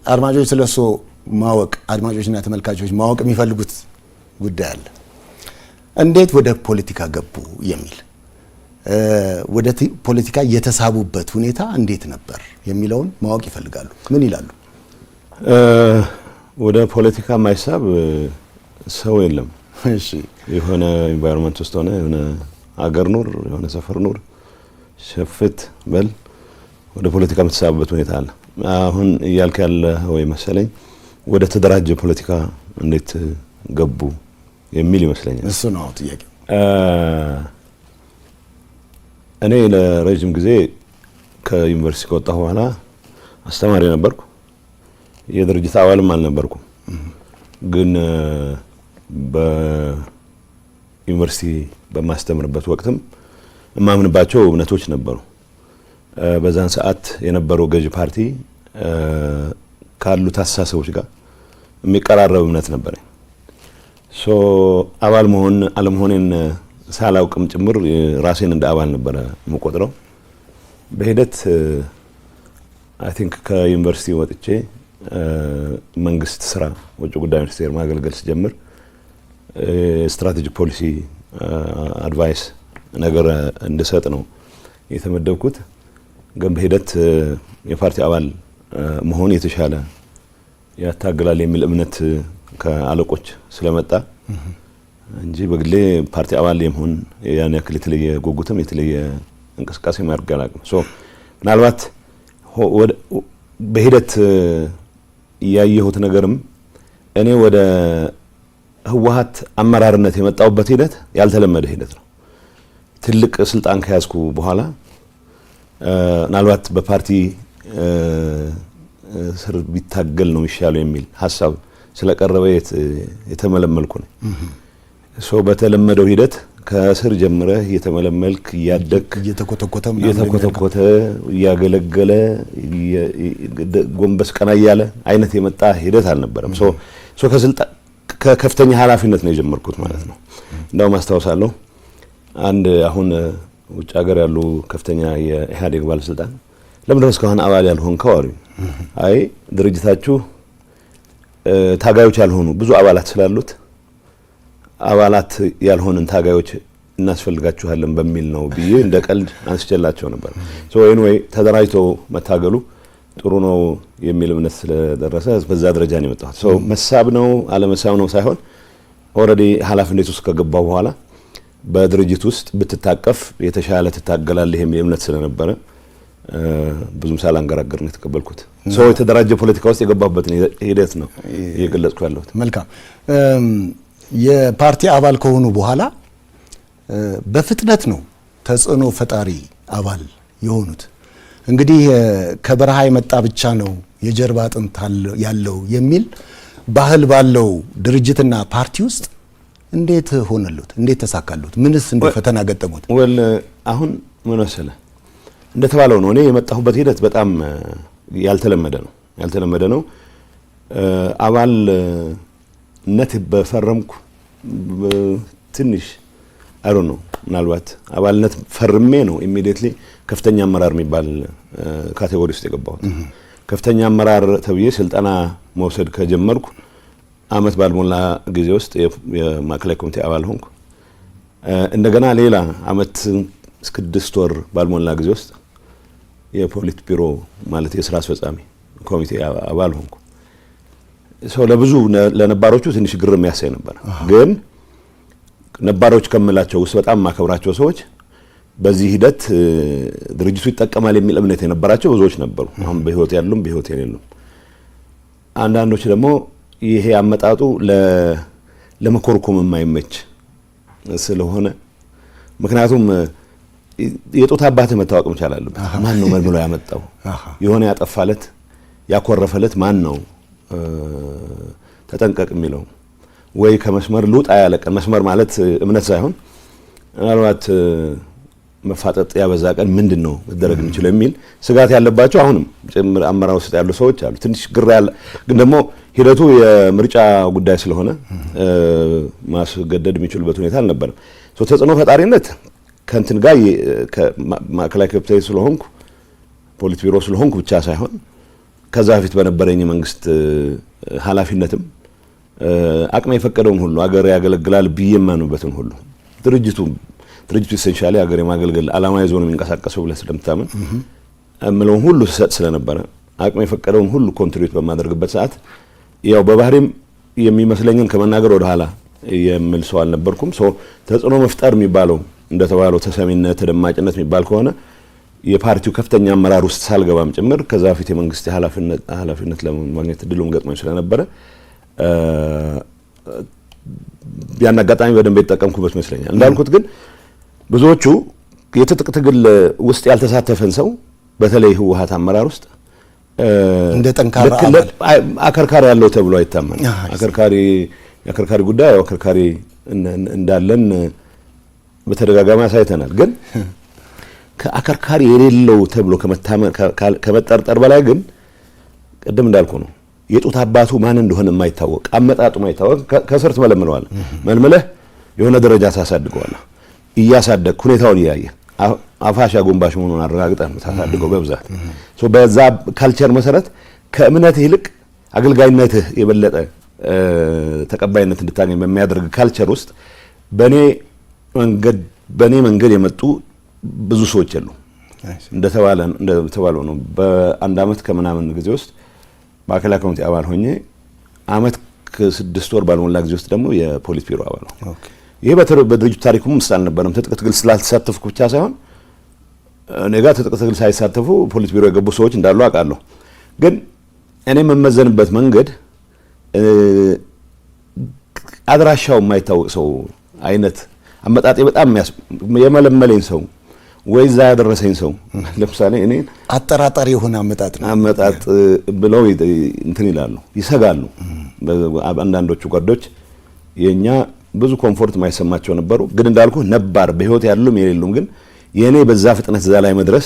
አድማጮች ስለሱ ማወቅ አድማጮችና ተመልካቾች ማወቅ የሚፈልጉት ጉዳይ አለ። እንዴት ወደ ፖለቲካ ገቡ የሚል ወደ ፖለቲካ የተሳቡበት ሁኔታ እንዴት ነበር የሚለውን ማወቅ ይፈልጋሉ። ምን ይላሉ? ወደ ፖለቲካ ማይሳብ ሰው የለም። እሺ የሆነ ኢንቫይሮንመንት ውስጥ ሆነ የሆነ አገር ኑር የሆነ ሰፈር ኑር ሸፍት በል ወደ ፖለቲካ የምትሳብበት ሁኔታ አለ። አሁን እያልክ ያለ ወይ መሰለኝ ወደ ተደራጀ ፖለቲካ እንዴት ገቡ የሚል ይመስለኛል። እሱ ነው ጥያቄው። እኔ ለረጅም ጊዜ ከዩኒቨርሲቲ ከወጣሁ በኋላ አስተማሪ ነበርኩ። የድርጅት አባልም አልነበርኩም። ግን በዩኒቨርሲቲ በማስተምርበት ወቅትም እማምንባቸው እምነቶች ነበሩ። በዛን ሰዓት የነበረው ገዢ ፓርቲ ካሉት አስተሳሰቦች ጋር የሚቀራረብ እምነት ነበረኝ። አባል መሆን አለመሆኔን ሳላውቅም ጭምር ራሴን እንደ አባል ነበረ የምቆጥረው። በሂደት አይ ቲንክ ከዩኒቨርሲቲ ወጥቼ መንግስት ስራ ውጭ ጉዳይ ሚኒስቴር ማገልገል ሲጀምር ስትራቴጂክ ፖሊሲ አድቫይስ ነገር እንድሰጥ ነው የተመደብኩት። ግን በሂደት የፓርቲ አባል መሆን የተሻለ ያታግላል የሚል እምነት ከአለቆች ስለመጣ እንጂ በግሌ ፓርቲ አባል የመሆን ያን ያክል የተለየ ጉጉትም የተለየ እንቅስቃሴ ማድረግ አላውቅም። ምናልባት በሂደት ያየሁት ነገርም እኔ ወደ ህወሓት አመራርነት የመጣውበት ሂደት ያልተለመደ ሂደት ነው። ትልቅ ስልጣን ከያዝኩ በኋላ ምናልባት በፓርቲ ስር ቢታገል ነው የሚሻለው የሚል ሀሳብ ስለቀረበ የተመለመልኩ ነው። በተለመደው ሂደት ከስር ጀምረህ እየተመለመልክ እያደክ እየተኮተኮተ እያገለገለ ጎንበስ ቀና እያለ አይነት የመጣ ሂደት አልነበረም። ከከፍተኛ ኃላፊነት ነው የጀመርኩት ማለት ነው። እንደውም አስታውሳለሁ አንድ አሁን ውጭ ሀገር ያሉ ከፍተኛ የኢህአዴግ ባለስልጣን ለምን እስካሁን አባል ያልሆንከው አሉኝ። አይ ድርጅታችሁ ታጋዮች ያልሆኑ ብዙ አባላት ስላሉት አባላት ያልሆነን ታጋዮች እናስፈልጋችኋለን በሚል ነው ብዬ እንደ ቀልድ አንስቼላቸው ነበር። ኤኒዌይ ተደራጅቶ መታገሉ ጥሩ ነው የሚል እምነት ስለደረሰ በዛ ደረጃ ነው የመጣሁት። መሳብ ነው አለመሳብ ነው ሳይሆን ኦልሬዲ ኃላፊነት ውስጥ ከገባው በኋላ በድርጅት ውስጥ ብትታቀፍ የተሻለ ትታገላለህ የሚል እምነት ስለነበረ ብዙም ሳላንገራገር ነው የተቀበልኩት። የተደራጀ ፖለቲካ ውስጥ የገባበት ሂደት ነው እየገለጽኩ ያለሁት። መልካም። የፓርቲ አባል ከሆኑ በኋላ በፍጥነት ነው ተጽዕኖ ፈጣሪ አባል የሆኑት። እንግዲህ ከበረሃ የመጣ ብቻ ነው የጀርባ አጥንት ያለው የሚል ባህል ባለው ድርጅትና ፓርቲ ውስጥ እንዴት ሆነሉት? እንዴት ተሳካሉት? ምንስ እንደ ፈተና ገጠሙት? አሁን ምን መሰለህ እንደተባለው ነው። እኔ የመጣሁበት ሂደት በጣም ያልተለመደ ነው። አባልነት በፈረምኩ ትንሽ አይሮን ነው ምናልባት አባልነት ፈርሜ ነው ኢሚዲየትሊ ከፍተኛ አመራር የሚባል ካቴጎሪ ውስጥ የገባሁት። ከፍተኛ አመራር ተብዬ ስልጠና መውሰድ ከጀመርኩ አመት ባልሞላ ጊዜ ውስጥ የማዕከላዊ ኮሚቴ አባል ሆንኩ። እንደገና ሌላ አመት 6 ወር ባልሞላ ጊዜ ውስጥ የፖሊት ቢሮ ማለት የስራ አስፈጻሚ ኮሚቴ አባል ሆንኩ። ለብዙ ለነባሮቹ ትንሽ ግር የሚያሳይ ነበር። ግን ነባሮች ከመላቸው ውስጥ በጣም ማከብራቸው ሰዎች በዚህ ሂደት ድርጅቱ ይጠቀማል የሚል እምነት የነበራቸው ብዙዎች ነበሩ። አሁን በህይወት ያሉም በህይወት የሌሉም። አንዳንዶች ደግሞ ይሄ አመጣጡ ለመኮርኮም የማይመች ስለሆነ ምክንያቱም የጦታ አባተ መታወቅ መቻል አለበት። ማን ነው መልምሎ ያመጣው? የሆነ ያጠፋለት ያኮረፈለት ማን ነው? ተጠንቀቅ የሚለው ወይ ከመስመር ልውጣ ያለቀን መስመር ማለት እምነት ሳይሆን ምናልባት መፋጠጥ ያበዛ ቀን ምንድነው መደረግ የሚችለው የሚል ስጋት ያለባቸው አሁንም ጭምር አመራር ውስጥ ያሉ ሰዎች አሉ። ትንሽ ግራ ያለ ግን ደግሞ ሂደቱ የምርጫ ጉዳይ ስለሆነ ማስገደድ የሚችሉበት ሁኔታ አልነበረም። ተጽዕኖ ፈጣሪነት ከንትን ጋር ማዕከላዊ ኮሚቴ ስለሆንኩ ፖሊት ቢሮ ስለሆንኩ ብቻ ሳይሆን ከዛ በፊት በነበረኝ መንግስት ኃላፊነትም አቅሜ የፈቀደውን ሁሉ አገር ያገለግላል ብየማኑበትን ሁሉ ድርጅቱ ኢሴንሻሊ አገር የማገልገል አላማ ይዞ ነው የሚንቀሳቀሰው ብለህ ስለምታምን እምለውን ሁሉ ሰጥ ስለነበረ አቅሜ የፈቀደውን ሁሉ ኮንትሪቢዩት በማድረግበት ሰዓት ያው በባህሪም የሚመስለኝን ከመናገር ወደ ኋላ የምል ሰው አልነበርኩም። ተጽዕኖ መፍጠር የሚባለው እንደተባለው ተሰሚነት ተደማጭነት የሚባል ከሆነ የፓርቲው ከፍተኛ አመራር ውስጥ ሳልገባም ጭምር ከዛ በፊት የመንግስት ኃላፊነት ለማግኘት እድሉም ገጥሞኝ ስለነበረ ያን አጋጣሚ በደንብ የተጠቀምኩበት ይመስለኛል። እንዳልኩት ግን ብዙዎቹ የትጥቅ ትግል ውስጥ ያልተሳተፈን ሰው በተለይ ህወሓት አመራር ውስጥ እንደ ጠንካራ አከርካሪ ያለው ተብሎ አይታመን። አከርካሪ ጉዳይ ያው አከርካሪ እንዳለን በተደጋጋሚ አሳይተናል። ግን ከአከርካሪ የሌለው ተብሎ ከመጠርጠር በላይ ግን ቅድም እንዳልኩ ነው የጡት አባቱ ማን እንደሆነ የማይታወቅ አመጣጡ የማይታወቅ ከስር ትመለምለዋለህ። መልመለህ የሆነ ደረጃ ታሳድገዋለህ። እያሳደግ ሁኔታውን እያየ አፋሻ ጎንባሽ መሆኑን አረጋግጠህ ነው ታሳድገው በብዛት። በዛ ካልቸር መሰረት ከእምነትህ ይልቅ አገልጋይነትህ የበለጠ ተቀባይነት እንድታገኝ በሚያደርግ ካልቸር ውስጥ በኔ መንገድ የመጡ ብዙ ሰዎች አሉ። እንደተባለው ነው በአንድ አመት ከምናምን ጊዜ ውስጥ ማዕከላዊ ኮሚቴ አባል ሆኜ አመት ከ6 ወር ባልሞላ ጊዜ ውስጥ ደግሞ የፖሊስ ቢሮ አባል ነው። ይሄ በድርጅቱ ታሪኩም ውስጥ አልነበረም። ትጥቅ ትግል ስላልተሳተፍኩ ብቻ ሳይሆን እኔ ጋር ትጥቅ ትግል ሳይሳተፉ ፖሊስ ቢሮ የገቡ ሰዎች እንዳሉ አውቃለሁ። ግን እኔ መመዘንበት መንገድ አድራሻው የማይታወቅ ሰው አይነት አመጣጤ በጣም የመለመለኝ ሰው ወይዛ ያደረሰኝ ሰው ለምሳሌ እኔ አጠራጣሪ የሆነ አመጣጥ ብለው እንትን ይላሉ፣ ይሰጋሉ። አንዳንዶቹ ጓዶች የኛ ብዙ ኮምፎርት ማይሰማቸው ነበሩ። ግን እንዳልኩ ነባር በህይወት ያሉም የሌሉም ግን የኔ በዛ ፍጥነት እዛ ላይ መድረስ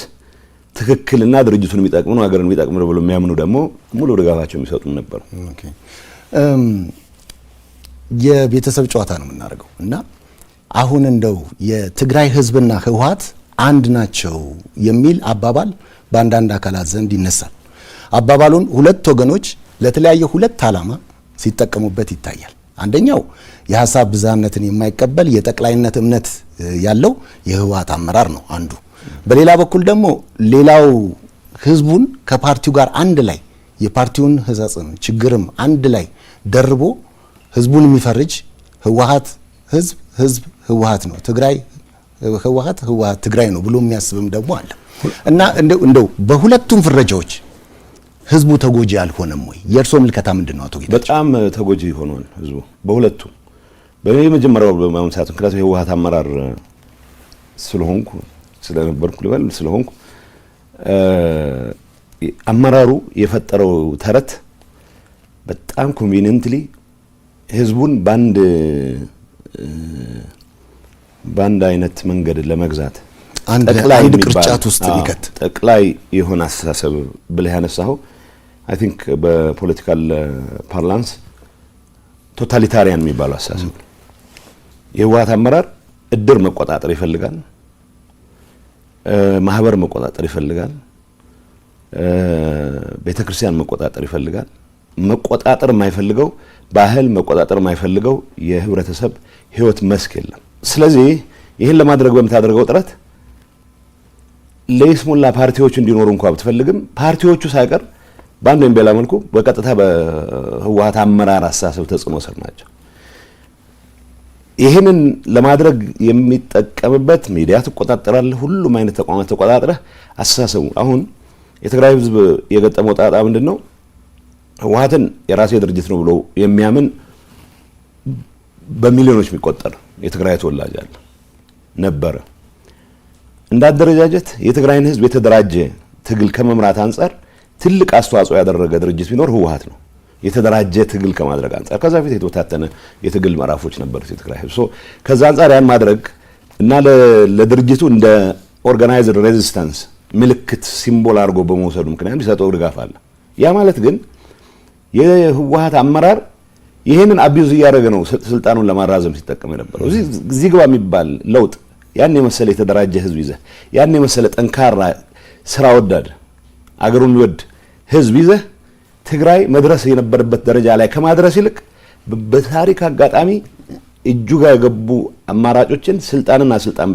ትክክልና ድርጅቱን የሚጠቅም ነው ሀገርን የሚጠቅም ነው ብሎ የሚያምኑ ደግሞ ሙሉ ድጋፋቸው የሚሰጡም ነበሩ። የቤተሰብ ጨዋታ ነው የምናደርገው እና አሁን እንደው የትግራይ ህዝብና ህወሓት አንድ ናቸው የሚል አባባል በአንዳንድ አካላት ዘንድ ይነሳል። አባባሉን ሁለት ወገኖች ለተለያየ ሁለት ዓላማ ሲጠቀሙበት ይታያል። አንደኛው የሐሳብ ብዝሃነትን የማይቀበል የጠቅላይነት እምነት ያለው የህወሓት አመራር ነው አንዱ። በሌላ በኩል ደግሞ ሌላው ህዝቡን ከፓርቲው ጋር አንድ ላይ የፓርቲውን ህጸጽም ችግርም አንድ ላይ ደርቦ ህዝቡን የሚፈርጅ ህወሓት ህዝብ ህወሓት ነው፣ ትግራይ ህወሓት ትግራይ ነው ብሎ የሚያስብም ደግሞ አለ እና እንደው በሁለቱም ፍረጃዎች ህዝቡ ተጎጂ አልሆነም ወይ? የእርሶ ምልከታ ምንድነው አቶ ጌታቸው? በጣም ተጎጂ ሆኗል ህዝቡ በሁለቱም። በመጀመሪያው በማምሳት ምክንያቱም የህወሓት አመራር ስለሆንኩ አመራሩ የፈጠረው ተረት በጣም ኮንቪኒየንትሊ ህዝቡን በአንድ አይነት መንገድ ለመግዛት አንድ ቅርጫት ውስጥ ሊከት ጠቅላይ የሆነ አስተሳሰብ ብለህ ያነሳው አይ ቲንክ በፖለቲካል ፓርላንስ ቶታሊታሪያን የሚባለው አስተሳሰብ የህወሓት አመራር እድር መቆጣጠር ይፈልጋል፣ ማህበር መቆጣጠር ይፈልጋል፣ ቤተክርስቲያን መቆጣጠር ይፈልጋል። መቆጣጠር የማይፈልገው ባህል መቆጣጠር የማይፈልገው የህብረተሰብ ህይወት መስክ የለም። ስለዚህ ይህን ለማድረግ በምታደርገው ጥረት ለይስሙላ ፓርቲዎች እንዲኖሩ እንኳን ብትፈልግም ፓርቲዎቹ ሳይቀር በአንድ ወይም በሌላ መልኩ በቀጥታ በህወሓት አመራር አስተሳሰብ ተጽዕኖ ስር ናቸው። ይህንን ለማድረግ የሚጠቀምበት ሚዲያ ተቆጣጠራለህ፣ ሁሉም አይነት ተቋማት ተቆጣጥረህ አስተሳሰቡ አሁን የትግራይ ህዝብ የገጠመው ጣጣ ምንድነው? ህወሓትን የራሴ ድርጅት ነው ብሎ የሚያምን በሚሊዮኖች የሚቆጠር የትግራይ ተወላጅ አለ ነበረ። እንዳደረጃጀት የትግራይን ህዝብ የተደራጀ ትግል ከመምራት አንፃር ትልቅ አስተዋጽኦ ያደረገ ድርጅት ቢኖር ህወሓት ነው። የተደራጀ ትግል ከማድረግ አንፃር ከዛ በፊት የተወታተነ የትግል ምዕራፎች ነበሩት የትግራይ ህዝብ። ከዛ አንፃር ያን ማድረግ እና ለድርጅቱ እንደ ኦርጋናይዝድ ሬዚስታንስ ምልክት ሲምቦል አድርጎ በመውሰዱ ምክንያት ሊሰጠው ድጋፍ አለ። ያ ማለት ግን የህወሓት አመራር ይሄንን አቢዩዝ እያደረገ ነው ስልጣኑን ለማራዘም ሲጠቀም የነበረው። እዚህ ግባ የሚባል ለውጥ ያን የመሰለ የተደራጀ ህዝብ ይዘህ ያን የመሰለ ጠንካራ ስራ ወዳድ አገሩን የሚወድ ህዝብ ይዘህ ትግራይ መድረስ የነበረበት ደረጃ ላይ ከማድረስ ይልቅ በታሪክ አጋጣሚ እጁ ጋር የገቡ አማራጮችን ስልጣን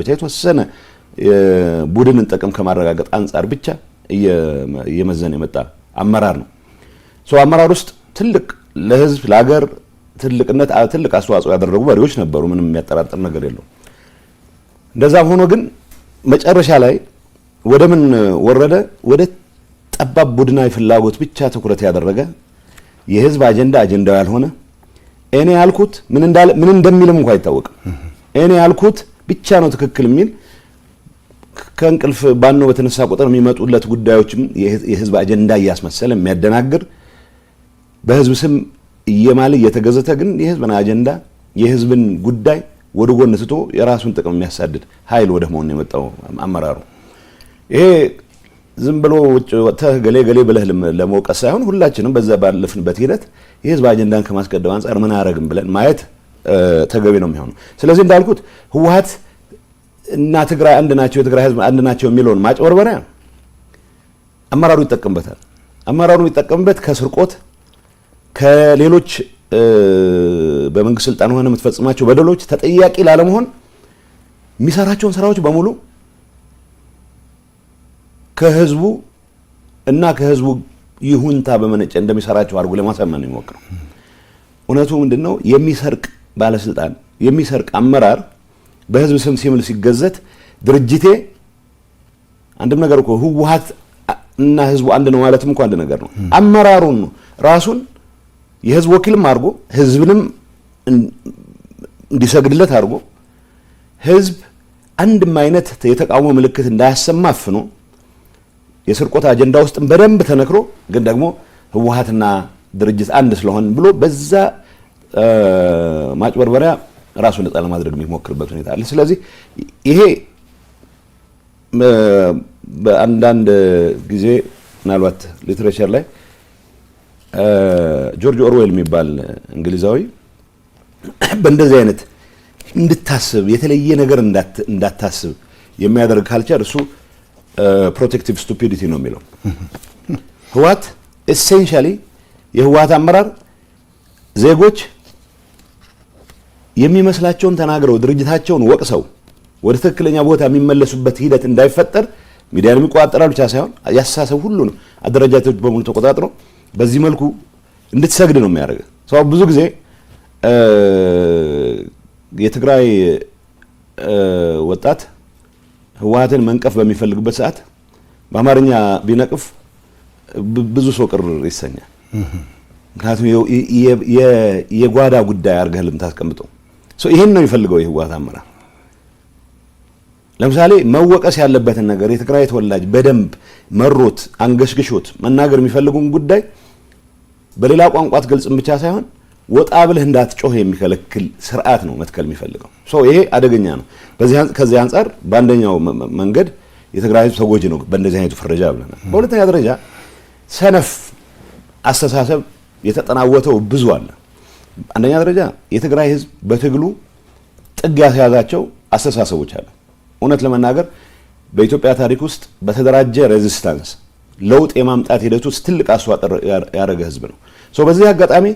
ብቻ የተወሰነ ቡድንን ጥቅም ከማረጋገጥ አንጻር ብቻ እየመዘነ የመጣ አመራር ነው። አመራር ውስጥ ትልቅ ለህዝብ ለሀገር ትልቅ አስተዋጽኦ ያደረጉ መሪዎች ነበሩ። ምንም የሚያጠራጥር ነገር የለው። እንደዛም ሆኖ ግን መጨረሻ ላይ ወደ ምን ወረደ? ወደ ጠባብ ቡድናዊ ፍላጎት ብቻ ትኩረት ያደረገ የህዝብ አጀንዳው ያልሆነ እኔ ያልኩት ምን እንደሚልም እንኳን አይታወቅም። እኔ ያልኩት ብቻ ነው ትክክል የሚል ከእንቅልፍ ባኖ በተነሳ ቁጥር የሚመጡለት ጉዳዮችም የህዝብ አጀንዳ እያስመሰለ የሚያደናግር በህዝብ ስም እየማለ እየተገዘተ ግን የህዝብን አጀንዳ የህዝብን ጉዳይ ወደ ጎን ትቶ የራሱን ጥቅም የሚያሳድድ ኃይል ወደ መሆን የመጣው አመራሩ ይሄ ዝም ብሎ ወጥተህ ገሌ ብለህ ለመውቀስ ሳይሆን ሁላችንም በዛ ባለፍንበት ሂደት የህዝብ አጀንዳን ከማስቀደም አንፃር ምን አረግም ብለን ማየት ተገቢ ነው የሚሆነው። ስለዚህ እንዳልኩት ህወሓት እና ትግራይ አንድ ናቸው፣ የትግራይ ህዝብ አንድ ናቸው የሚለውን ማጭበርበሪያ አመራሩ ይጠቀምበታል። አመራሩ የሚጠቀምበት ከስርቆት ከሌሎች በመንግስት ስልጣን ሆነ የምትፈጽማቸው በደሎች ተጠያቂ ላለመሆን የሚሰራቸውን ስራዎች በሙሉ ከህዝቡ እና ከህዝቡ ይሁንታ በመነጨ እንደሚሰራቸው አድርጎ ለማሳመን ነው የሚሞክረው። እውነቱ ምንድነው? የሚሰርቅ ባለስልጣን የሚሰርቅ አመራር በህዝብ ስም ሲምል ሲገዘት ድርጅቴ አንድም ነገር እኮ ህወሓት እና ህዝቡ አንድ ነው ማለትም እንኳን አንድ ነገር ነው። አመራሩን ነው ራሱን የህዝብ ወኪልም አድርጎ ህዝብንም እንዲሰግድለት አድርጎ ህዝብ አንድም አይነት የተቃውሞ ምልክት እንዳያሰማ አፍኖ የስርቆት አጀንዳ ውስጥም በደንብ ተነክሮ ግን ደግሞ ህወሓትና ድርጅት አንድ ስለሆነ ብሎ በዛ ማጭበርበሪያ ራሱን ነፃ ለማድረግ የሚሞክርበት ሁኔታ አለ። ስለዚህ ይሄ በአንዳንድ ጊዜ ምናልባት ሊትሬቸር ላይ ጆርጅ ኦርዌል የሚባል እንግሊዛዊ በእንደዚህ አይነት እንድታስብ የተለየ ነገር እንዳታስብ የሚያደርግ ካልቸር እሱ ፕሮቴክቲቭ ስቱፒዲቲ ነው የሚለው። ህወሓት ኤሴንሻሊ የህወሓት አመራር ዜጎች የሚመስላቸውን ተናግረው ድርጅታቸውን ወቅሰው ወደ ትክክለኛ ቦታ የሚመለሱበት ሂደት እንዳይፈጠር ሚዲያን የሚቆጣጠራሉ ብቻ ሳይሆን ያሳሰብ ሁሉ ነው አደረጃጀቶች በሙሉ ተቆጣጥሮ በዚህ መልኩ እንድትሰግድ ነው የሚያደርገው። ሰው ብዙ ጊዜ የትግራይ ወጣት ህወሓትን መንቀፍ በሚፈልግበት ሰዓት በአማርኛ ቢነቅፍ ብዙ ሰው ቅር ይሰኛል። ምክንያቱም የጓዳ ጉዳይ አድርገህ ልምታስቀምጠው ይሄን ነው የሚፈልገው የህወሓት አመራር። ለምሳሌ መወቀስ ያለበትን ነገር የትግራይ ተወላጅ በደንብ መሮት አንገሽግሾት መናገር የሚፈልጉን ጉዳይ በሌላ ቋንቋት ገልጽም ብቻ ሳይሆን ወጣ ብለህ እንዳትጮህ የሚከለክል ስርዓት ነው መትከል የሚፈልገው። ይሄ አደገኛ ነው። ከዚህ አንፃር በአንደኛው መንገድ የትግራይ ህዝብ ተጎጂ ነው በእንደዚህ አይነቱ ፍረጃ ብለናል። በሁለተኛ ደረጃ ሰነፍ አስተሳሰብ የተጠናወተው ብዙ አለ። አንደኛ ደረጃ የትግራይ ህዝብ በትግሉ ጥግ ያስያዛቸው አስተሳሰቦች አሉ። እውነት ለመናገር በኢትዮጵያ ታሪክ ውስጥ በተደራጀ ሬዚስታንስ ለውጥ የማምጣት ሂደት ውስጥ ትልቅ አስተዋጽኦ ያደረገ ህዝብ ነው። በዚህ አጋጣሚ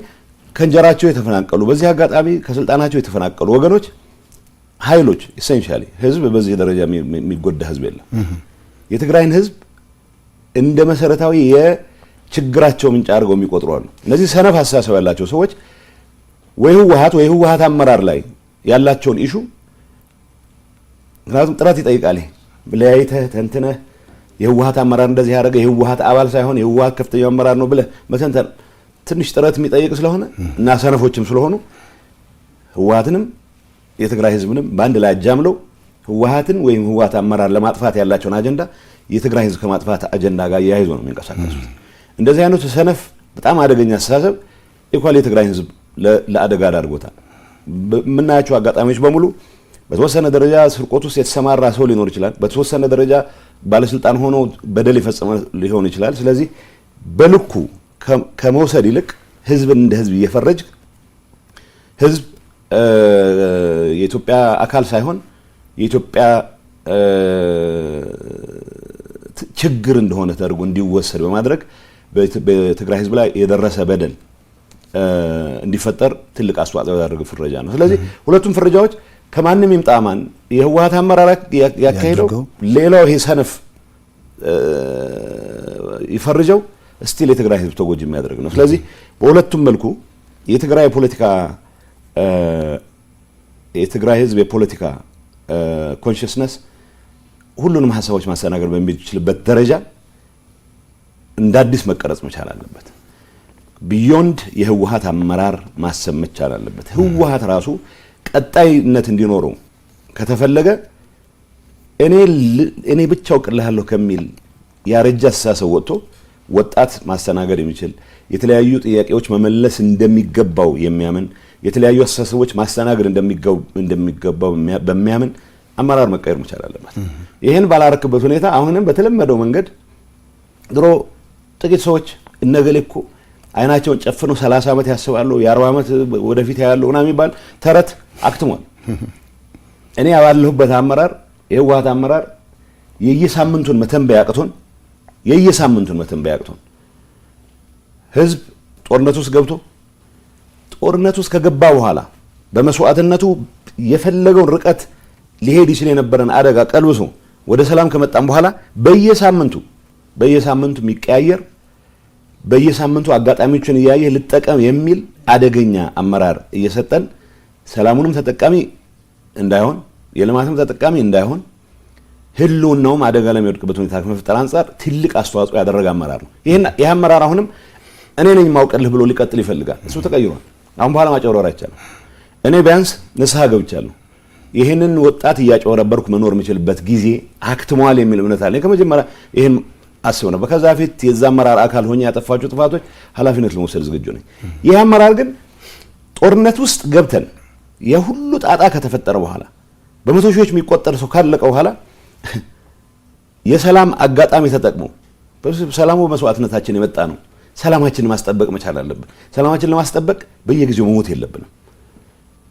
ከእንጀራቸው የተፈናቀሉ በዚህ አጋጣሚ ከስልጣናቸው የተፈናቀሉ ወገኖች ኃይሎች ኢሴንሻሊ ህዝብ በዚህ ደረጃ የሚጎዳ ህዝብ የለም። የትግራይን ህዝብ እንደ መሰረታዊ የችግራቸው ምንጭ አድርገው የሚቆጥሩ አሉ። እነዚህ ሰነፍ አስተሳሰብ ያላቸው ሰዎች ወይ ህወሓት አመራር ላይ ያላቸውን ኢሹ ምክንያቱም ጥረት ይጠይቃል። ለያይተህ ተንትነህ የህወሓት አመራር እንደዚህ ያደረገ የህወሓት አባል ሳይሆን የህወሓት ከፍተኛው አመራር ነው ብለህ መተንተን ትንሽ ጥረት የሚጠይቅ ስለሆነ እና ሰነፎችም ስለሆኑ ህወሓትንም የትግራይ ህዝብንም በአንድ ላይ አጃምለው ህወሓትን ወይም ህወሓት አመራር ለማጥፋት ያላቸውን አጀንዳ የትግራይ ህዝብ ከማጥፋት አጀንዳ ጋር ያይዞ ነው የሚንቀሳቀሱት። እንደዚህ አይነቱ ሰነፍ በጣም አደገኛ አስተሳሰብ ኢኳሊ የትግራይ ህዝብ ለአደጋ ዳርጎታል። የምናያቸው አጋጣሚዎች በሙሉ በተወሰነ ደረጃ ስርቆት ውስጥ የተሰማራ ሰው ሊኖር ይችላል። በተወሰነ ደረጃ ባለስልጣን ሆኖ በደል የፈጸመ ሊሆን ይችላል። ስለዚህ በልኩ ከመውሰድ ይልቅ ህዝብን እንደ ህዝብ እየፈረጅ ህዝብ የኢትዮጵያ አካል ሳይሆን የኢትዮጵያ ችግር እንደሆነ ተደርጎ እንዲወሰድ በማድረግ በትግራይ ህዝብ ላይ የደረሰ በደል እንዲፈጠር ትልቅ አስተዋጽኦ ያደረገ ፍረጃ ነው። ስለዚህ ሁለቱም ፍረጃዎች ከማንም ይምጣማን የህወሓት አመራር ያካሄደው ሌላው ይሄ ሰነፍ ይፈርጀው ስቲል የትግራይ ህዝብ ተጎጂ የሚያደርግ ነው። ስለዚህ በሁለቱም መልኩ የትግራይ ህዝብ የፖለቲካ ኮንሽስነስ ሁሉንም ሀሳቦች ማስተናገድ በሚችልበት ደረጃ እንደ አዲስ መቀረጽ መቻል አለበት። ቢዮንድ የህወሓት አመራር ማሰብ መቻል አለበት። ህወሓት ራሱ ቀጣይነት እንዲኖረው ከተፈለገ እኔ ብቻ አውቅልሃለሁ ከሚል ያረጃ አስተሳሰብ ወጥቶ ወጣት ማስተናገድ የሚችል የተለያዩ ጥያቄዎች መመለስ እንደሚገባው የሚያምን የተለያዩ አስተሳሰቦች ማስተናገድ እንደሚገባው በሚያምን አመራር መቀየር መቻል አለበት። ይሄን ባላረክበት ሁኔታ አሁንም በተለመደው መንገድ ድሮ ጥቂት ሰዎች እነገሌ እኮ አይናቸውን ጨፍነው 30 ዓመት ያስባሉ የ40 ዓመት ወደፊት ያለው እና የሚባል ተረት አክትሟል። እኔ ያባለሁበት አመራር የህወሓት አመራር የየሳምንቱን መተንበያ አቅቶን ህዝብ ጦርነት ውስጥ ገብቶ ጦርነት ውስጥ ከገባ በኋላ በመስዋዕትነቱ የፈለገውን ርቀት ሊሄድ ይችል የነበረን አደጋ ቀልብሶ ወደ ሰላም ከመጣም በኋላ በየሳምንቱ የሚቀያየር በየሳምንቱ አጋጣሚዎችን እያየ ልጠቀም የሚል አደገኛ አመራር እየሰጠን ሰላሙንም ተጠቃሚ እንዳይሆን የልማትም ተጠቃሚ እንዳይሆን ህልውናውም አደጋ ላይ የሚወድቅበት ሁኔታ ከመፍጠር አንፃር ትልቅ አስተዋጽኦ ያደረገ አመራር ነው። ይሄ አመራር አሁንም እኔ ነኝ ማውቀልህ ብሎ ሊቀጥል ይፈልጋል። እሱ ተቀይሯል። አሁን በኋላ ማጨወረር አይቻልም። እኔ ቢያንስ ንስሐ ገብቻለሁ። ይሄንን ወጣት እያጨወረበርኩ መኖር የምችልበት ጊዜ አክትሟል የሚል እምነት አለኝ። ከመጀመሪያ ይሄን አስበው ነበር። ከዛ ፊት የዛ አመራር አካል ሆኜ ያጠፋቸው ጥፋቶች ኃላፊነት ለመውሰድ ዝግጁ ነኝ። ይሄ አመራር ግን ጦርነት ውስጥ ገብተን የሁሉ ጣጣ ከተፈጠረ በኋላ በመቶ ሺዎች የሚቆጠር ሰው ካለቀ በኋላ የሰላም አጋጣሚ ተጠቅሞ ሰላሙ መስዋዕትነታችን የመጣ ነው። ሰላማችንን ማስጠበቅ መቻል አለብን። ሰላማችንን ለማስጠበቅ በየጊዜው መሞት የለብንም።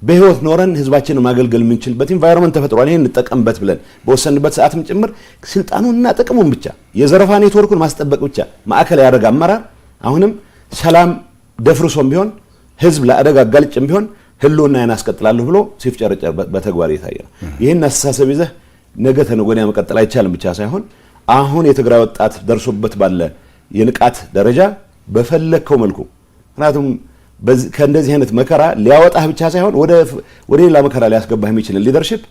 በህይወት ኖረን ህዝባችንን ማገልገል የምንችልበት ኢንቫይሮንመንት ተፈጥሯል። ይሄን እንጠቀምበት ብለን በወሰንበት ሰዓትም ጭምር ስልጣኑንና ጥቅሙን ብቻ የዘረፋ ኔትወርኩን ማስጠበቅ ብቻ ማዕከል ያደረገ አመራር አሁንም ሰላም ደፍርሶም ቢሆን ህዝብ ለአደጋ አጋልጭም ቢሆን ህልውናዬን አስቀጥላለሁ ብሎ ሲፍጨረጨር በተግባር የታየ ነው። ይሄን አስተሳሰብ ይዘህ ነገ ተነገ ወዲያ መቀጠል አይቻልም ብቻ ሳይሆን አሁን የትግራይ ወጣት ደርሶበት ባለ የንቃት ደረጃ በፈለከው መልኩ ምክንያቱም ከእንደዚህ አይነት መከራ ሊያወጣህ ብቻ ሳይሆን ወደ ሌላ መከራ ሊያስገባህ የሚችል ሊደርሺፕ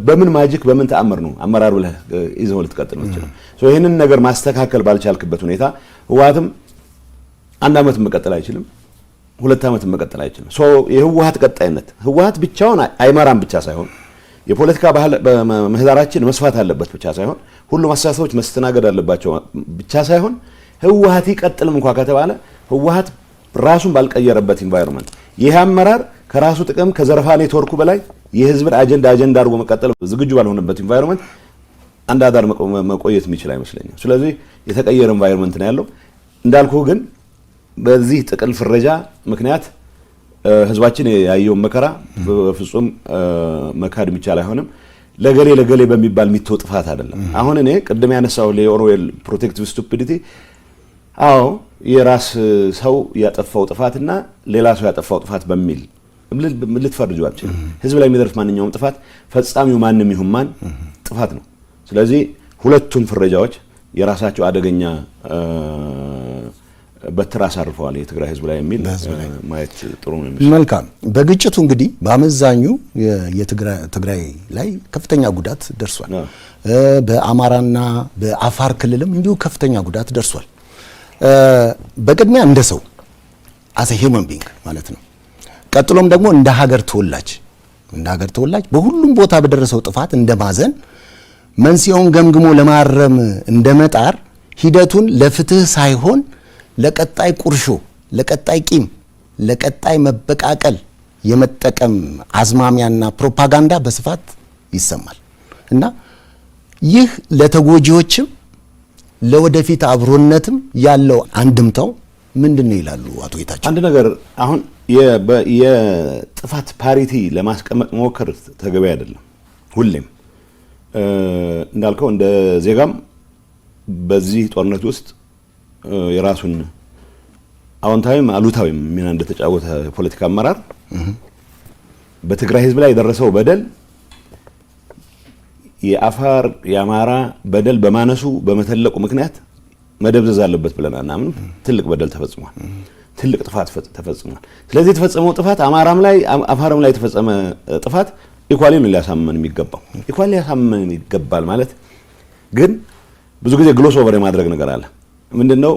በምን ማጂክ በምን ተአምር ነው አመራር ብለህ ይዘው ልትቀጥል የምትችለው? ይህንን ነገር ማስተካከል ባልቻልክበት ሁኔታ ህወሓትም 1 ዓመት መቀጠል አይችልም፣ 2 ዓመት መቀጠል አይችልም። የህወሓት ቀጣይነት ህወሓት ብቻውን አይመራም ብቻ ሳይሆን የፖለቲካ ባህል ምህዳራችን መስፋት አለበት ብቻ ሳይሆን ሁሉም አስተሳሰቦች መስተናገድ አለባቸው ብቻ ሳይሆን ህወሓት ይቀጥልም እንኳን ከተባለ ህወሓት ራሱን ባልቀየረበት ኢንቫይሮንመንት ይህ አመራር ከራሱ ጥቅም ከዘረፋ ኔትወርኩ በላይ የህዝብን አጀንዳ አድርጎ መቀጠል ዝግጁ ባልሆነበት ኢንቫይሮንመንት አንድ አዳር መቆየት የሚችል አይመስለኝም። ስለዚህ የተቀየረ ኢንቫይሮንመንት ነው ያለው። እንዳልኩ ግን በዚህ ጥቅል ፍረጃ ምክንያት ህዝባችን ያየው መከራ በፍጹም መካድ የሚቻል አይሆንም። ለገሌ በሚባል የሚተው ጥፋት አይደለም። አሁን እኔ ቅድም ያነሳው ለኦርዌል ፕሮቴክቲቭ ስቱፒዲቲ አዎ የራስ ሰው ያጠፋው ጥፋትና ሌላ ሰው ያጠፋው ጥፋት በሚል ልትፈርጁ አትችልም። ህዝብ ላይ የሚደርስ ማንኛውም ጥፋት ፈጻሚው ማንም ይሁን ማን ጥፋት ነው። ስለዚህ ሁለቱም ፍረጃዎች የራሳቸው አደገኛ በትር አሳርፈዋል የትግራይ ህዝብ ላይ የሚል ማየት ጥሩ ነው። መልካም። በግጭቱ እንግዲህ በአመዛኙ የትግራይ ላይ ከፍተኛ ጉዳት ደርሷል። በአማራና በአፋር ክልልም እንዲሁ ከፍተኛ ጉዳት ደርሷል። በቅድሚያ እንደ ሰው አሰ ሂውመን ቢንግ ማለት ነው። ቀጥሎም ደግሞ እንደ ሀገር ተወላጅ በሁሉም ቦታ በደረሰው ጥፋት እንደማዘን መንስኤውን ገምግሞ ለማረም እንደመጣር ሂደቱን ለፍትህ ሳይሆን ለቀጣይ ቁርሾ፣ ለቀጣይ ቂም፣ ለቀጣይ መበቃቀል የመጠቀም አዝማሚያና ፕሮፓጋንዳ በስፋት ይሰማል እና ይህ ለተጎጂዎችም ለወደፊት አብሮነትም ያለው አንድምታው ምንድነው ይላሉ አቶ ጌታቸው? አንድ ነገር አሁን የጥፋት ፓሪቲ ለማስቀመጥ መሞከር ተገቢ አይደለም። ሁሌም እንዳልከው እንደ ዜጋም በዚህ ጦርነት ውስጥ የራሱን አዎንታዊም አሉታዊም ሚና እንደተጫወተ ፖለቲካ አመራር በትግራይ ህዝብ ላይ የደረሰው በደል የአፋር የአማራ በደል በማነሱ በመተለቁ ምክንያት መደብዘዝ አለበት ብለን አናምንም። ትልቅ በደል ተፈጽሟል። ትልቅ ጥፋት ተፈጽሟል። ስለዚህ የተፈጸመው ጥፋት አማራም ላይ አፋርም ላይ የተፈጸመ ጥፋት ኢኳሊ ነው ሊያሳመን የሚገባው። ኢኳሊ ሊያሳመን ይገባል ማለት ግን ብዙ ጊዜ ግሎስ ኦቨር የማድረግ ነገር አለ። ምንድነው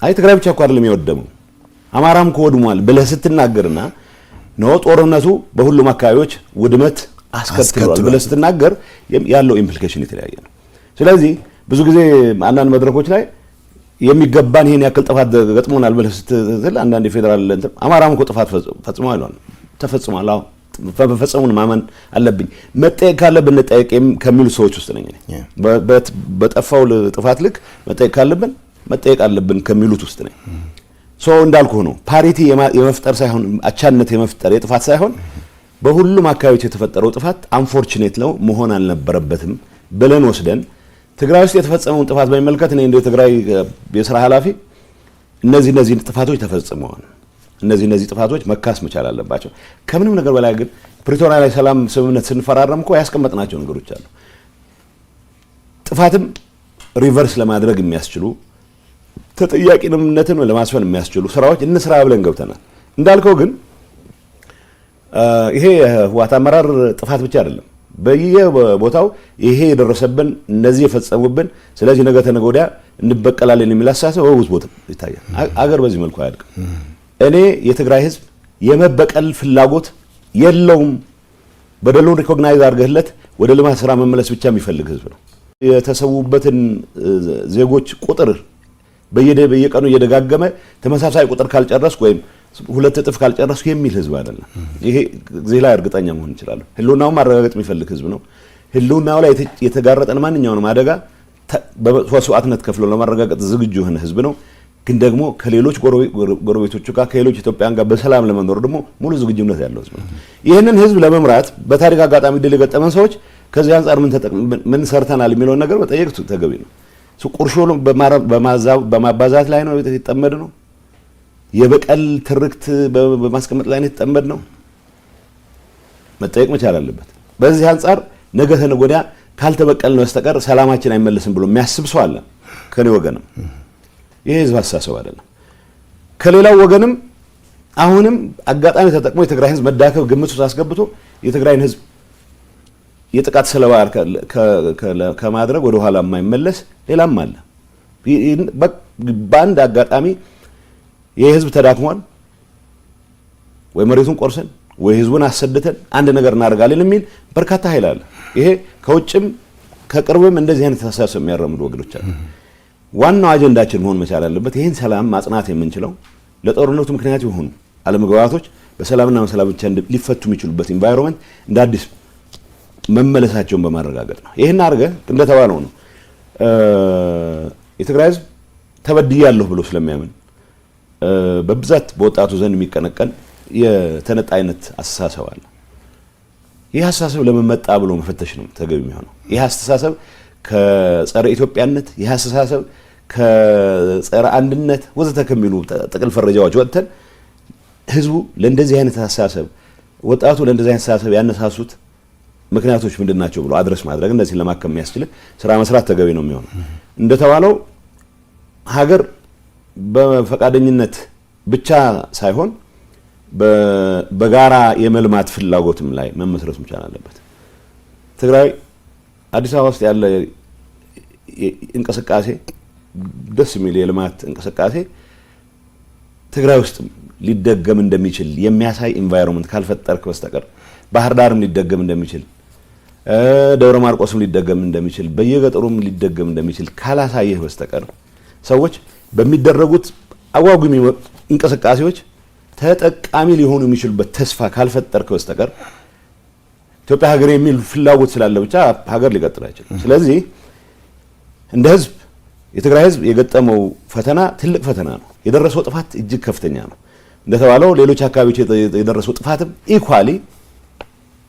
አይ ትግራይ ብቻ እኮ አይደለም የወደመው አማራም ከወድሟል ብለህ ስትናገርና ነው ጦርነቱ በሁሉም አካባቢዎች ውድመት አስከትሏል ብለህ ስትናገር ያለው ኢምፕሊኬሽን የተለያየ ነው። ስለዚህ ብዙ ጊዜ አንዳንድ መድረኮች ላይ የሚገባን ይሄን ያክል ጥፋት ገጥሞናል ብለህ ስትል አንዳንድ የፌደራል አማራም እኮ ጥፋት ፈጽሟል ተፈጽሟል በፈጸሙን ማመን አለብኝ መጠየቅ ካለብን እንጠየቅ ከሚሉ ሰዎች ውስጥ ነኝ። በጠፋው ጥፋት ልክ መጠየቅ ካለብን መጠየቅ አለብን ከሚሉት ውስጥ ነኝ። ሶ እንዳልኩ ነው ፓሪቲ የመፍጠር ሳይሆን አቻነት የመፍጠር የጥፋት ሳይሆን በሁሉም አካባቢዎች የተፈጠረው ጥፋት አንፎርቹኔት ነው መሆን አልነበረበትም ብለን ወስደን ትግራይ ውስጥ የተፈጸመውን ጥፋት በሚመለከት እኔ እንደ ትግራይ የሥራ ኃላፊ እነዚህ ጥፋቶች ተፈጽመዋል እነዚህ ጥፋቶች መካስ መቻል አለባቸው። ከምንም ነገር በላይ ግን ፕሪቶሪያ ላይ ሰላም ስምምነት ስንፈራረም እኮ ያስቀመጥናቸው ነገሮች አሉ። ጥፋትም ሪቨርስ ለማድረግ የሚያስችሉ ተጠያቂነትን ለማስፈን የሚያስችሉ ስራዎች እንስራ ብለን ገብተናል። እንዳልከው ግን ይሄ ህወሓት አመራር ጥፋት ብቻ አይደለም። በየቦታው ይሄ የደረሰብን እነዚህ የፈጸሙብን ስለዚህ ነገ ተነገ ወዲያ እንበቀላለን የሚል አስተሳሰብ በብዙ ቦታ ይታያል። አገር በዚህ መልኩ አያድግም። እኔ የትግራይ ህዝብ የመበቀል ፍላጎት የለውም። በደሉን ሪኮግናይዝ አድርገህለት ወደ ልማት ስራ መመለስ ብቻ የሚፈልግ ህዝብ ነው። የተሰዉበትን ዜጎች ቁጥር በየቀኑ እየደጋገመ ተመሳሳይ ቁጥር ካልጨረስኩ ወይም ሁለት እጥፍ ካልጨረስኩ የሚል ህዝብ አይደለም። ይሄ ጊዜ ላይ እርግጠኛ መሆን እንችላለን። ህልውናውን ማረጋገጥ የሚፈልግ ህዝብ ነው። ህልውናው ላይ የተጋረጠን ማንኛውንም አደጋ በመስዋዕትነት ከፍሎ ለማረጋገጥ ዝግጁ የሆነ ህዝብ ነው። ግን ደግሞ ከሌሎች ጎረቤቶቹ ጋር ከሌሎች ኢትዮጵያን ጋር በሰላም ለመኖር ደግሞ ሙሉ ዝግጁነት ያለው ህዝብ ነው። ይህንን ህዝብ ለመምራት በታሪክ አጋጣሚ ድል የገጠመን ሰዎች ከዚህ አንፃር ምን ሰርተናል የሚለውን ነገር መጠየቅ ተገቢ ነው። ቁርሾ በማባዛት ላይ ነው የተጠመድ ነው። የበቀል ትርክት በማስቀመጥ ላይ ነው የተጠመድ ነው። መጠየቅ መቻል አለበት። በዚህ አንፃር ነገ ተነገ ወዲያ ካልተበቀልን በስተቀር ሰላማችን አይመለስም ብሎ የሚያስብ ሰው አለ ከኔ ወገንም። ይሄ ህዝብ አስተሳሰብ አይደለም። ከሌላው ወገንም አሁንም አጋጣሚ ተጠቅሞ የትግራይ ህዝብ መዳከብ ግምት ውስጥ አስገብቶ የትግራይን ህዝብ የጥቃት ሰለባ ከማድረግ ወደ ኋላ የማይመለስ ሌላም አለ። በአንድ አጋጣሚ የህዝብ ተዳክሟል ወይ መሬቱን ቆርሰን ወይ ህዝቡን አሰድተን አንድ ነገር እናደርጋለን የሚል በርካታ ኃይል አለ። ይሄ ከውጭም ከቅርብም እንደዚህ አይነት አስተሳሰብ የሚያራምዱ ወገኖች አሉ። ዋናው አጀንዳችን መሆን መቻል አለበት ይሄን ሰላም ማጽናት የምንችለው ለጦርነቱ ምክንያት የሆኑ አለመግባባቶች በሰላምና በሰላም ብቻ ሊፈቱ የሚችሉበት ኢንቫይሮንመንት እንደ አዲስ መመለሳቸውን በማረጋገጥ ነው። ይሄን አድርገህ እንደተባለው ነው የትግራይ ህዝብ ተበድያለሁ ብሎ ስለሚያምን በብዛት በወጣቱ ዘንድ የሚቀነቀን የተነጣይነት አስተሳሰብ አለ። ይህ አስተሳሰብ ለምን መጣ ብሎ መፈተሽ ነው ተገቢ የሚሆነው። ይህ አስተሳሰብ ከጸረ ኢትዮጵያነት፣ ይህ አስተሳሰብ ከጸረ አንድነት ወዘተ ከሚሉ ጥቅል ፈረጃዎች ወጥተን ህዝቡ ለእንደዚህ አይነት አስተሳሰብ ወጣቱ ለእንደዚህ አይነት አስተሳሰብ ያነሳሱት ምክንያቶች ምንድናቸው ብሎ አድረስ ማድረግ እንደዚህ ለማከም የሚያስችል ስራ መስራት ተገቢ ነው የሚሆነው። እንደተባለው ሀገር በፈቃደኝነት ብቻ ሳይሆን በጋራ የመልማት ፍላጎትም ላይ መመስረት መቻል አለበት። ትግራይ አዲስ አበባ ውስጥ ያለ እንቅስቃሴ ደስ የሚል የልማት እንቅስቃሴ ትግራይ ውስጥ ሊደገም እንደሚችል የሚያሳይ ኢንቫይሮንመንት ካልፈጠርክ በስተቀር ባህር ዳርም ሊደገም እንደሚችል ደብረ ማርቆስም ሊደገም እንደሚችል በየገጠሩም ሊደገም እንደሚችል ካላሳየህ በስተቀር ሰዎች በሚደረጉት አጓጉ እንቅስቃሴዎች ተጠቃሚ ሊሆኑ የሚችሉበት ተስፋ ካልፈጠርክ በስተቀር ኢትዮጵያ ሀገር የሚል ፍላጎት ስላለ ብቻ ሀገር ሊቀጥል አይችልም። ስለዚህ እንደ ህዝብ የትግራይ ህዝብ የገጠመው ፈተና ትልቅ ፈተና ነው። የደረሰው ጥፋት እጅግ ከፍተኛ ነው። እንደተባለው ሌሎች አካባቢዎች የደረሰው ጥፋትም ኢኳሊ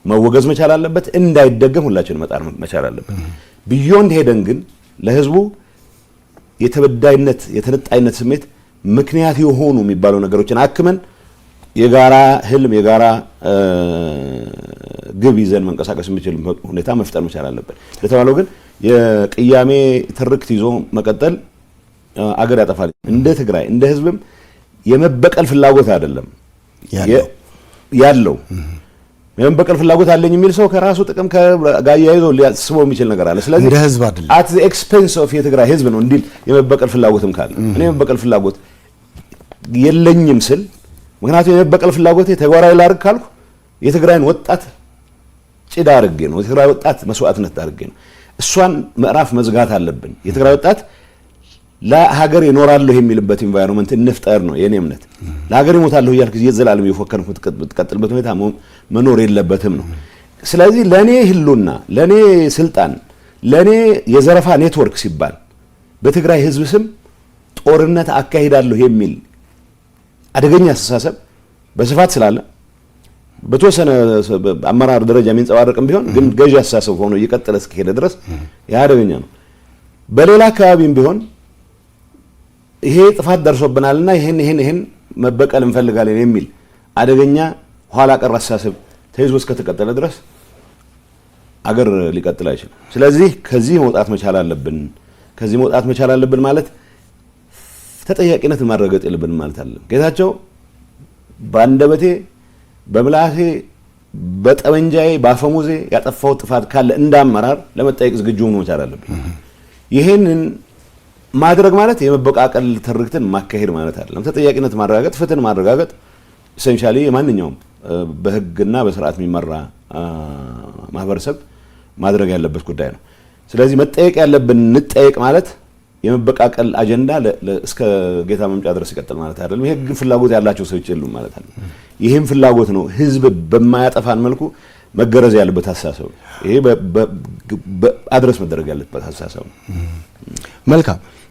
መወገዝ መቻል አለበት። እንዳይደገም ሁላችን መጣር መቻል አለበት። ቢዮንድ ሄደን ግን ለህዝቡ የተበዳይነት የተነጣይነት ስሜት ምክንያት የሆኑ የሚባሉ ነገሮችን አክመን የጋራ ህልም የጋራ ግብ ይዘን መንቀሳቀስ የሚችል ሁኔታ መፍጠር መቻል አለበት። ለተባለው ግን የቅያሜ ትርክት ይዞ መቀጠል አገር ያጠፋል። እንደ ትግራይ እንደ ህዝብም የመበቀል ፍላጎት አይደለም ያለው የመበቀል ፍላጎት አለኝ የሚል ሰው ከራሱ ጥቅም ጋር ያይዞ ሊያስበው የሚችል ነገር አለ። ስለዚህ እንደ ህዝብ አይደለም at the expense of የትግራይ ህዝብ ነው እንዲል የመበቀል ፍላጎትም ካለ እኔ የመበቀል ፍላጎት የለኝም ስል ምክንያቱም የመበቀል ፍላጎቴ ተግባራዊ ላድርግ ካልኩ የትግራይን ወጣት ጭዳ አድርጌ ነው፣ የትግራይ ወጣት መስዋዕትነት አድርጌ ነው። እሷን ምዕራፍ መዝጋት አለብን። የትግራይ ወጣት ለሀገር ይኖራለሁ የሚልበት ኢንቫይሮንመንት እንፍጠር ነው የኔ እምነት። ለሀገር ይሞታለሁ እያልክ የዘላለም የፎከርኩ ትቀጥልበት ሁኔታ መኖር የለበትም ነው። ስለዚህ ለኔ ህልውና፣ ለኔ ስልጣን፣ ለኔ የዘረፋ ኔትወርክ ሲባል በትግራይ ህዝብ ስም ጦርነት አካሂዳለሁ የሚል አደገኛ አስተሳሰብ በስፋት ስላለ በተወሰነ አመራር ደረጃ የሚንጸባረቅም ቢሆን ግን ገዢ አስተሳሰብ ሆኖ እየቀጠለ እስከሄደ ድረስ ያ አደገኛ ነው። በሌላ አካባቢም ቢሆን ይሄ ጥፋት ደርሶብናልና ይሄን መበቀል እንፈልጋለን የሚል አደገኛ ኋላ ቀር አስተሳሰብ ተይዞ እስከተቀጠለ ድረስ አገር ሊቀጥል አይችልም። ስለዚህ ከዚህ መውጣት መቻል አለብን። ከዚህ መውጣት መቻል አለብን ማለት ተጠያቂነትን ማረጋገጥ የለብንም ማለት አይደለም። ጌታቸው ባንደበቴ በምላሴ በጠመንጃዬ ባፈሙዜ ያጠፋው ጥፋት ካለ እንዳመራር ለመጠየቅ ዝግጁ ሆኖ መቻል አለብኝ። ይሄንን ማድረግ ማለት የመበቃቀል ትርክትን ማካሄድ ማለት አይደለም። ተጠያቂነት ማረጋገጥ፣ ፍትህን ማረጋገጥ ኢሴንሻሊ የማንኛውም በህግና በስርዓት የሚመራ ማህበረሰብ ማድረግ ያለበት ጉዳይ ነው። ስለዚህ መጠየቅ ያለብን እንጠየቅ ማለት የመበቃቀል አጀንዳ እስከ ጌታ መምጫ ድረስ ይቀጥል ማለት አይደለም። ይሄ ግን ፍላጎት ያላቸው ሰዎች የሉም ማለት አይደለም። ይሄም ፍላጎት ነው ህዝብ በማያጠፋን መልኩ መገረዝ ያለበት ሐሳብ ነው። ይሄ አድረስ መደረግ ያለበት ሐሳብ ነው። መልካም